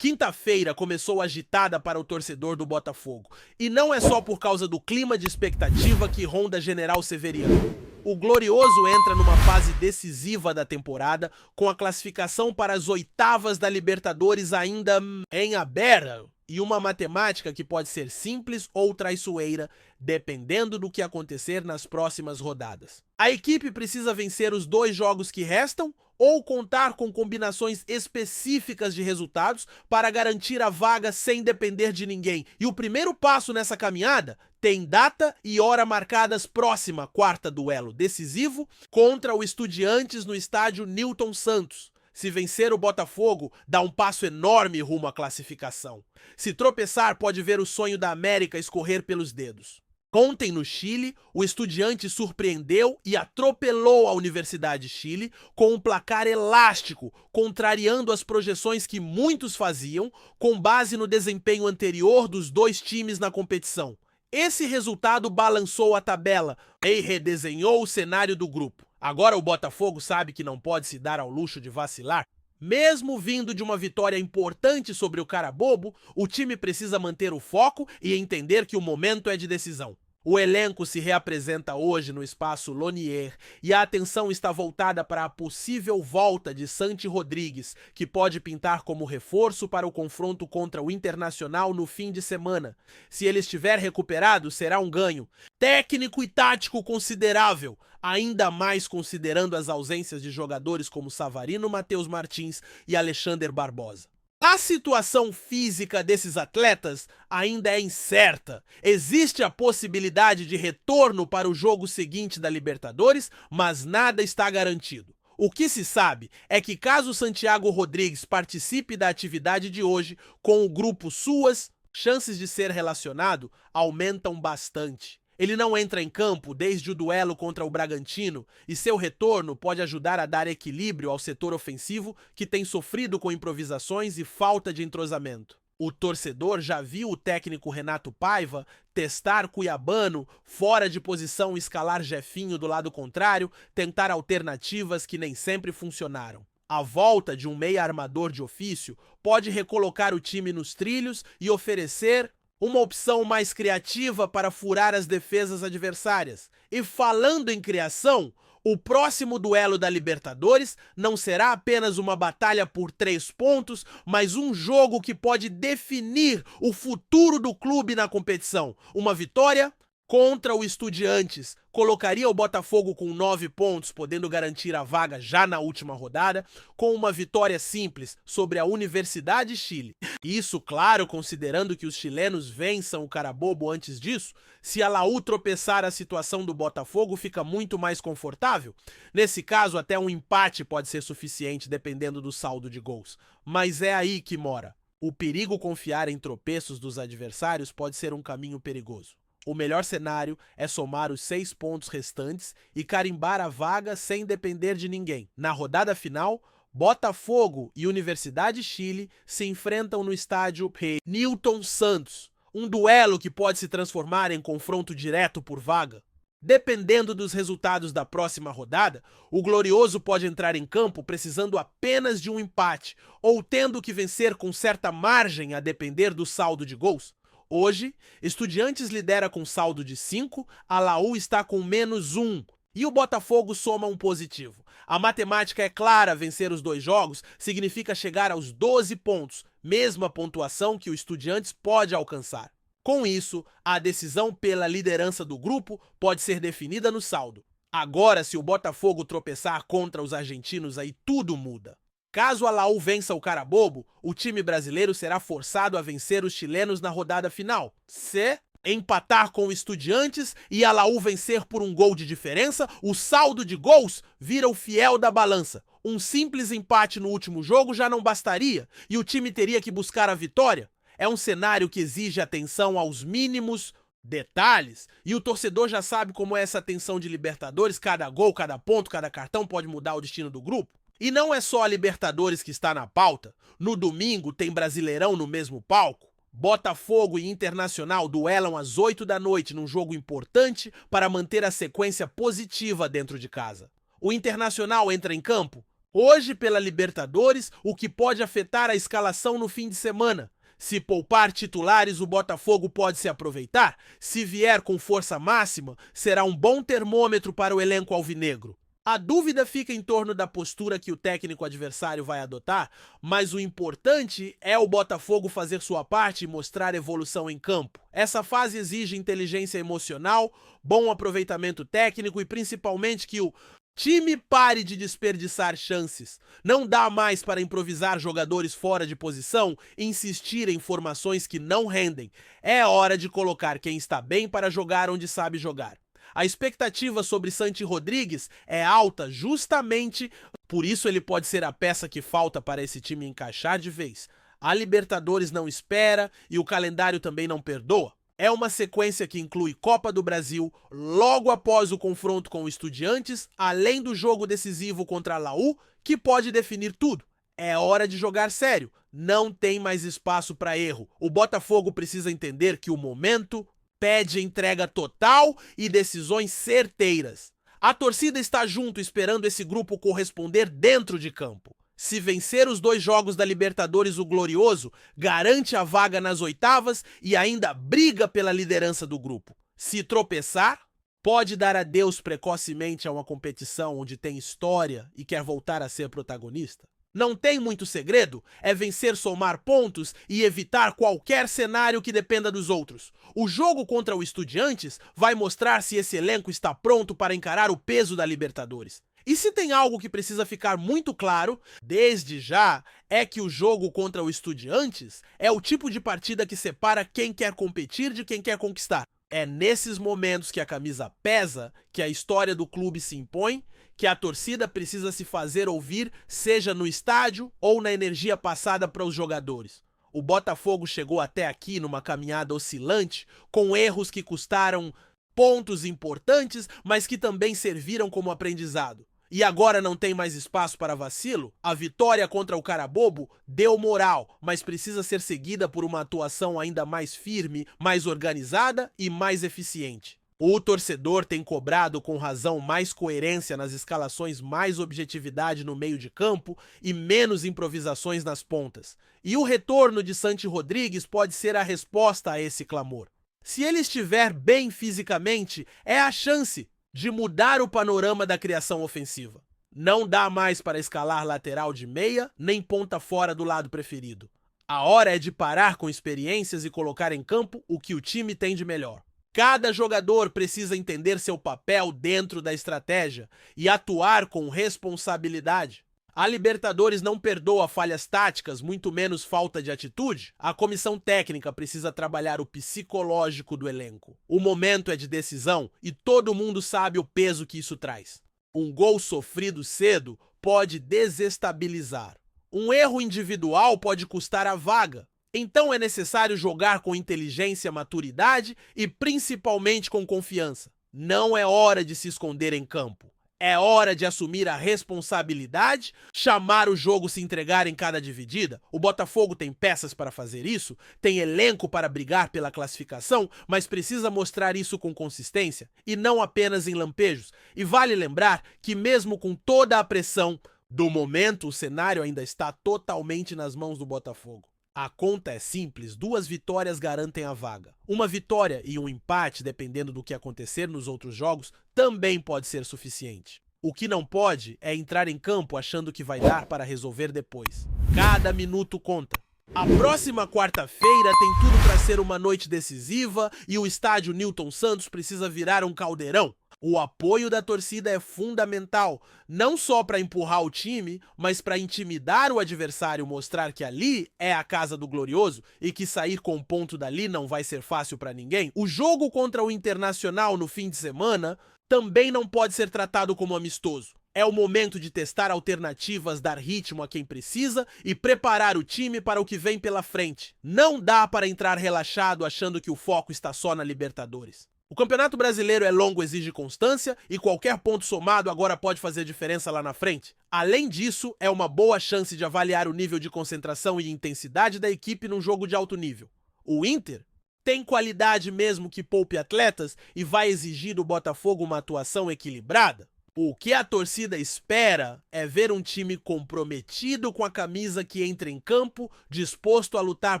Quinta-feira começou agitada para o torcedor do Botafogo. E não é só por causa do clima de expectativa que ronda General Severiano. O Glorioso entra numa fase decisiva da temporada, com a classificação para as oitavas da Libertadores ainda em aberto. E uma matemática que pode ser simples ou traiçoeira, dependendo do que acontecer nas próximas rodadas. A equipe precisa vencer os 2 jogos que restam ou contar com combinações específicas de resultados para garantir a vaga sem depender de ninguém. E o primeiro passo nessa caminhada tem data e hora marcadas próxima, quarta duelo decisivo contra o Estudiantes no estádio Newton Santos. Se vencer o Botafogo, dá um passo enorme rumo à classificação. Se tropeçar, pode ver o sonho da América escorrer pelos dedos. Ontem, no Chile, o Estudiantes surpreendeu e atropelou a Universidade de Chile com um placar elástico, contrariando as projeções que muitos faziam com base no desempenho anterior dos 2 times na competição. Esse resultado balançou a tabela e redesenhou o cenário do grupo. Agora o Botafogo sabe que não pode se dar ao luxo de vacilar. Mesmo vindo de uma vitória importante sobre o Carabobo, o time precisa manter o foco e entender que o momento é de decisão. O elenco se reapresenta hoje no espaço Lonier e a atenção está voltada para a possível volta de Santi Rodrigues, que pode pintar como reforço para o confronto contra o Internacional no fim de semana. Se ele estiver recuperado, será um ganho técnico e tático considerável, ainda mais considerando as ausências de jogadores como Savarino Matheus Martins e Alexander Barbosa. A situação física desses atletas ainda é incerta. Existe a possibilidade de retorno para o jogo seguinte da Libertadores, mas nada está garantido. O que se sabe é que caso Santiago Rodrigues participe da atividade de hoje com o grupo suas chances de ser relacionado aumentam bastante. Ele não entra em campo desde o duelo contra o Bragantino e seu retorno pode ajudar a dar equilíbrio ao setor ofensivo que tem sofrido com improvisações e falta de entrosamento. O torcedor já viu o técnico Renato Paiva testar Cuiabano fora de posição, escalar Jefinho do lado contrário, tentar alternativas que nem sempre funcionaram. A volta de um meia armador de ofício pode recolocar o time nos trilhos e oferecer uma opção mais criativa para furar as defesas adversárias. E falando em criação, o próximo duelo da Libertadores não será apenas uma batalha por 3 pontos, mas um jogo que pode definir o futuro do clube na competição. Uma vitória contra o Estudiantes colocaria o Botafogo com 9 pontos, podendo garantir a vaga já na última rodada, com uma vitória simples sobre a Universidade de Chile. Isso, claro, considerando que os chilenos vençam o Carabobo antes disso. Se a Laú tropeçar, a situação do Botafogo fica muito mais confortável. Nesse caso, até um empate pode ser suficiente, dependendo do saldo de gols. Mas é aí que mora. O perigo confiar em tropeços dos adversários pode ser um caminho perigoso. O melhor cenário é somar os 6 pontos restantes e carimbar a vaga sem depender de ninguém. Na rodada final, Botafogo e Universidade de Chile se enfrentam no estádio Newton Santos, um duelo que pode se transformar em confronto direto por vaga. Dependendo dos resultados da próxima rodada, o Glorioso pode entrar em campo precisando apenas de um empate ou tendo que vencer com certa margem a depender do saldo de gols. Hoje, Estudiantes lidera com saldo de 5, a Laú está com -1 e o Botafogo soma um positivo. A matemática é clara, vencer os 2 jogos significa chegar aos 12 pontos, mesma pontuação que o Estudiantes pode alcançar. Com isso, a decisão pela liderança do grupo pode ser definida no saldo. Agora, se o Botafogo tropeçar contra os argentinos, aí tudo muda. Caso a Laú vença o Carabobo, o time brasileiro será forçado a vencer os chilenos na rodada final. Se empatar com o Estudiantes e a Laú vencer por um gol de diferença, o saldo de gols vira o fiel da balança. Um simples empate no último jogo já não bastaria e o time teria que buscar a vitória. É um cenário que exige atenção aos mínimos detalhes e o torcedor já sabe como é essa tensão de Libertadores, cada gol, cada ponto, cada cartão pode mudar o destino do grupo. E não é só a Libertadores que está na pauta. No domingo tem Brasileirão no mesmo palco. Botafogo e Internacional duelam às 8 da noite num jogo importante para manter a sequência positiva dentro de casa. O Internacional entra em campo Hoje, pela Libertadores, o que pode afetar a escalação no fim de semana. Se poupar titulares, o Botafogo pode se aproveitar. Se vier com força máxima, será um bom termômetro para o elenco alvinegro. A dúvida fica em torno da postura que o técnico adversário vai adotar, mas o importante é o Botafogo fazer sua parte e mostrar evolução em campo. Essa fase exige inteligência emocional, bom aproveitamento técnico e principalmente que o time pare de desperdiçar chances. Não dá mais para improvisar jogadores fora de posição e insistir em formações que não rendem. É hora de colocar quem está bem para jogar onde sabe jogar. A expectativa sobre Santi Rodrigues é alta justamente por isso ele pode ser a peça que falta para esse time encaixar de vez. A Libertadores não espera e o calendário também não perdoa. É uma sequência que inclui Copa do Brasil logo após o confronto com o Estudiantes, além do jogo decisivo contra a Laú, que pode definir tudo. É hora de jogar sério, não tem mais espaço para erro. O Botafogo precisa entender que o momento pede entrega total e decisões certeiras. A torcida está junto esperando esse grupo corresponder dentro de campo. Se vencer os 2 jogos da Libertadores, o Glorioso garante a vaga nas oitavas e ainda briga pela liderança do grupo. Se tropeçar, pode dar adeus precocemente a uma competição onde tem história e quer voltar a ser protagonista. Não tem muito segredo, é vencer, somar pontos e evitar qualquer cenário que dependa dos outros. O jogo contra o Estudiantes vai mostrar se esse elenco está pronto para encarar o peso da Libertadores. E se tem algo que precisa ficar muito claro, desde já, é que o jogo contra o Estudiantes é o tipo de partida que separa quem quer competir de quem quer conquistar. É nesses momentos que a camisa pesa, que a história do clube se impõe, que a torcida precisa se fazer ouvir, seja no estádio ou na energia passada para os jogadores. O Botafogo chegou até aqui numa caminhada oscilante, com erros que custaram pontos importantes, mas que também serviram como aprendizado. E agora não tem mais espaço para vacilo? A vitória contra o Carabobo deu moral, mas precisa ser seguida por uma atuação ainda mais firme, mais organizada e mais eficiente. O torcedor tem cobrado com razão mais coerência nas escalações, mais objetividade no meio de campo e menos improvisações nas pontas. E o retorno de Santi Rodrigues pode ser a resposta a esse clamor. Se ele estiver bem fisicamente, é a chance de mudar o panorama da criação ofensiva. Não dá mais para escalar lateral de meia, nem ponta fora do lado preferido. A hora é de parar com experiências e colocar em campo o que o time tem de melhor. Cada jogador precisa entender seu papel dentro da estratégia e atuar com responsabilidade. A Libertadores não perdoa falhas táticas, muito menos falta de atitude. A comissão técnica precisa trabalhar o psicológico do elenco. O momento é de decisão e todo mundo sabe o peso que isso traz. Um gol sofrido cedo pode desestabilizar. Um erro individual pode custar a vaga. Então é necessário jogar com inteligência, maturidade e principalmente com confiança. Não é hora de se esconder em campo. É hora de assumir a responsabilidade, chamar o jogo, se entregar em cada dividida. O Botafogo tem peças para fazer isso, tem elenco para brigar pela classificação, mas precisa mostrar isso com consistência e não apenas em lampejos. E vale lembrar que mesmo com toda a pressão do momento, o cenário ainda está totalmente nas mãos do Botafogo. A conta é simples, 2 vitórias garantem a vaga. Uma vitória e um empate, dependendo do que acontecer nos outros jogos, também pode ser suficiente. O que não pode é entrar em campo achando que vai dar para resolver depois. Cada minuto conta. A próxima quarta-feira tem tudo para ser uma noite decisiva e o estádio Newton Santos precisa virar um caldeirão. O apoio da torcida é fundamental, não só para empurrar o time, mas para intimidar o adversário, mostrar que ali é a casa do Glorioso e que sair com um ponto dali não vai ser fácil para ninguém. O jogo contra o Internacional no fim de semana também não pode ser tratado como amistoso. É o momento de testar alternativas, dar ritmo a quem precisa e preparar o time para o que vem pela frente. Não dá para entrar relaxado achando que o foco está só na Libertadores. O Campeonato Brasileiro é longo, exige constância e qualquer ponto somado agora pode fazer diferença lá na frente. Além disso, é uma boa chance de avaliar o nível de concentração e intensidade da equipe num jogo de alto nível. O Inter tem qualidade mesmo que poupe atletas e vai exigir do Botafogo uma atuação equilibrada. O que a torcida espera é ver um time comprometido com a camisa que entra em campo, disposto a lutar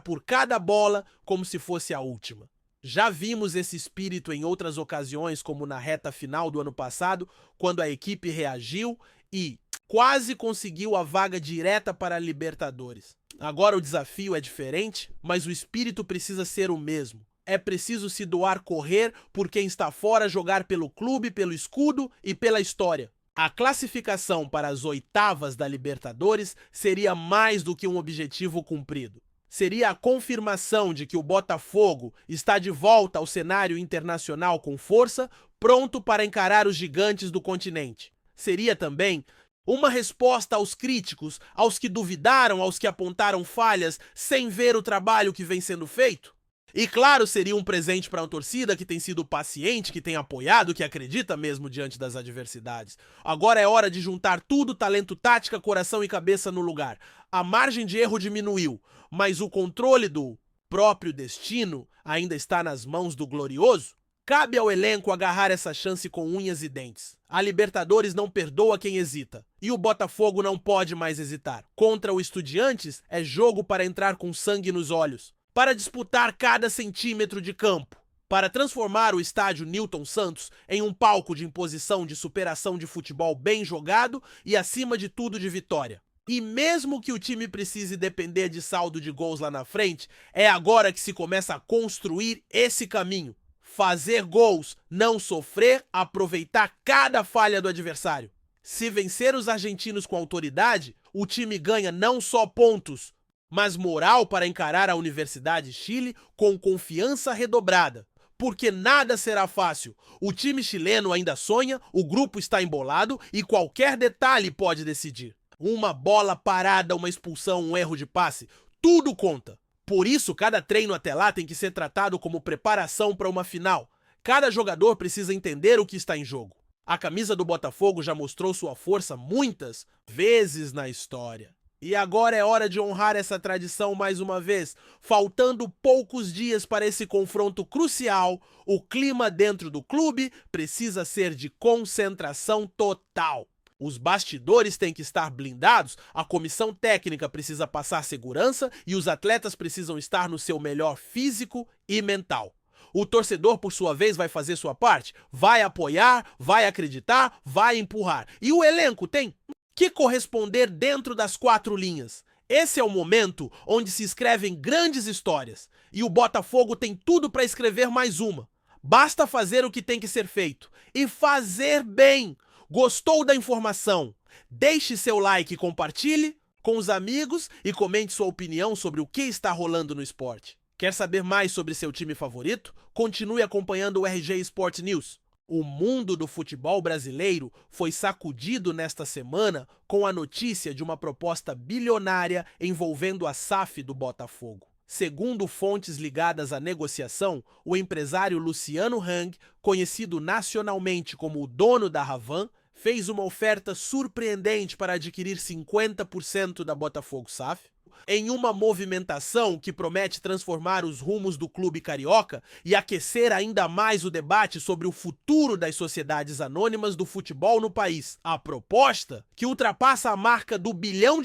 por cada bola como se fosse a última. Já vimos esse espírito em outras ocasiões, como na reta final do ano passado, quando a equipe reagiu e quase conseguiu a vaga direta para a Libertadores. Agora o desafio é diferente, mas o espírito precisa ser o mesmo. É preciso se doar, correr por quem está fora, jogar pelo clube, pelo escudo e pela história. A classificação para as oitavas da Libertadores seria mais do que um objetivo cumprido. Seria a confirmação de que o Botafogo está de volta ao cenário internacional com força, pronto para encarar os gigantes do continente. Seria também uma resposta aos críticos, aos que duvidaram, aos que apontaram falhas sem ver o trabalho que vem sendo feito. E claro, seria um presente para uma torcida que tem sido paciente, que tem apoiado, que acredita mesmo diante das adversidades. Agora é hora de juntar tudo, talento, tática, coração e cabeça no lugar. A margem de erro diminuiu, mas o controle do próprio destino ainda está nas mãos do glorioso. Cabe ao elenco agarrar essa chance com unhas e dentes. A Libertadores não perdoa quem hesita. E o Botafogo não pode mais hesitar. Contra o Estudiantes, é jogo para entrar com sangue nos olhos. Para disputar cada centímetro de campo, para transformar o estádio Newton Santos em um palco de imposição de superação de futebol bem jogado e, acima de tudo, de vitória. E mesmo que o time precise depender de saldo de gols lá na frente, é agora que se começa a construir esse caminho. Fazer gols, não sofrer, aproveitar cada falha do adversário. Se vencer os argentinos com autoridade, o time ganha não só pontos, mas moral para encarar a Universidade Chile com confiança redobrada. Porque nada será fácil. O time chileno ainda sonha, o grupo está embolado e qualquer detalhe pode decidir. Uma bola parada, uma expulsão, um erro de passe, tudo conta. Por isso, cada treino até lá tem que ser tratado como preparação para uma final. Cada jogador precisa entender o que está em jogo. A camisa do Botafogo já mostrou sua força muitas vezes na história. E agora é hora de honrar essa tradição mais uma vez. Faltando poucos dias para esse confronto crucial, o clima dentro do clube precisa ser de concentração total. Os bastidores têm que estar blindados, a comissão técnica precisa passar segurança e os atletas precisam estar no seu melhor físico e mental. O torcedor, por sua vez, vai fazer sua parte, vai apoiar, vai acreditar, vai empurrar. E o elenco tem que corresponder dentro das quatro linhas. Esse é o momento onde se escrevem grandes histórias. E o Botafogo tem tudo para escrever mais uma. Basta fazer o que tem que ser feito. E fazer bem. Gostou da informação? Deixe seu like e compartilhe com os amigos e comente sua opinião sobre o que está rolando no esporte. Quer saber mais sobre seu time favorito? Continue acompanhando o RG Sport News. O mundo do futebol brasileiro foi sacudido nesta semana com a notícia de uma proposta bilionária envolvendo a SAF do Botafogo. Segundo fontes ligadas à negociação, o empresário Luciano Hang, conhecido nacionalmente como o dono da Havan, fez uma oferta surpreendente para adquirir 50% da Botafogo SAF, em uma movimentação que promete transformar os rumos do clube carioca e aquecer ainda mais o debate sobre o futuro das sociedades anônimas do futebol no país. A proposta, que ultrapassa a marca do R$ 1 bilhão,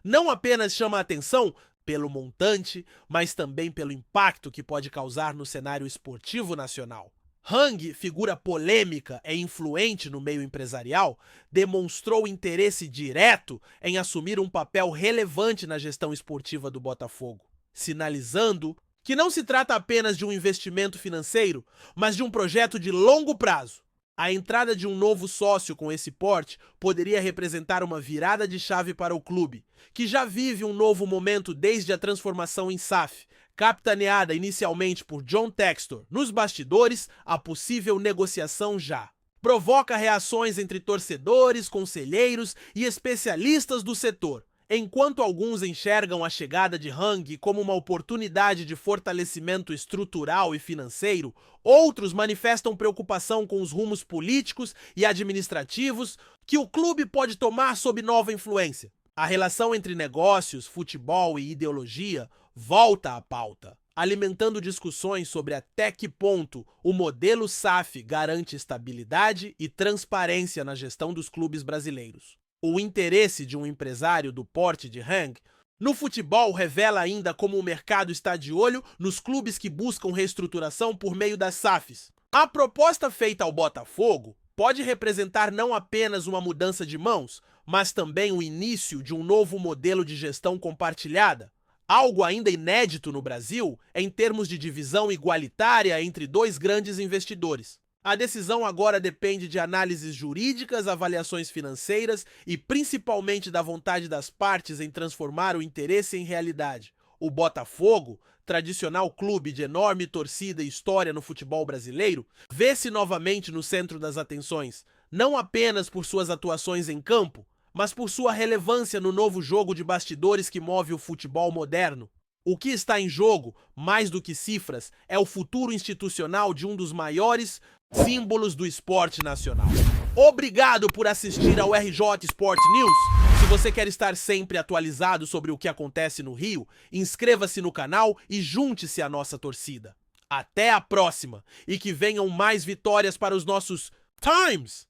não apenas chama a atenção pelo montante, mas também pelo impacto que pode causar no cenário esportivo nacional. Hang, figura polêmica e influente no meio empresarial, demonstrou interesse direto em assumir um papel relevante na gestão esportiva do Botafogo, sinalizando que não se trata apenas de um investimento financeiro, mas de um projeto de longo prazo. A entrada de um novo sócio com esse porte poderia representar uma virada de chave para o clube, que já vive um novo momento desde a transformação em SAF, capitaneada inicialmente por John Textor. Nos bastidores, a possível negociação já provoca reações entre torcedores, conselheiros e especialistas do setor. Enquanto alguns enxergam a chegada de Hang como uma oportunidade de fortalecimento estrutural e financeiro, outros manifestam preocupação com os rumos políticos e administrativos que o clube pode tomar sob nova influência. A relação entre negócios, futebol e ideologia volta à pauta. alimentando discussões sobre até que ponto o modelo SAF garante estabilidade e transparência na gestão dos clubes brasileiros. O interesse de um empresário do porte de Hang no futebol revela ainda como o mercado está de olho nos clubes que buscam reestruturação por meio das SAFs. A proposta feita ao Botafogo pode representar não apenas uma mudança de mãos, mas também o início de um novo modelo de gestão compartilhada, algo ainda inédito no Brasil em termos de divisão igualitária entre dois grandes investidores. A decisão agora depende de análises jurídicas, avaliações financeiras e principalmente da vontade das partes em transformar o interesse em realidade. O Botafogo, tradicional clube de enorme torcida e história no futebol brasileiro, vê-se novamente no centro das atenções, não apenas por suas atuações em campo, mas por sua relevância no novo jogo de bastidores que move o futebol moderno. O que está em jogo, mais do que cifras, é o futuro institucional de um dos maiores símbolos do esporte nacional. Obrigado por assistir ao RJ Sport News. Se você quer estar sempre atualizado sobre o que acontece no Rio, inscreva-se no canal e junte-se à nossa torcida. Até a próxima e que venham mais vitórias para os nossos Times!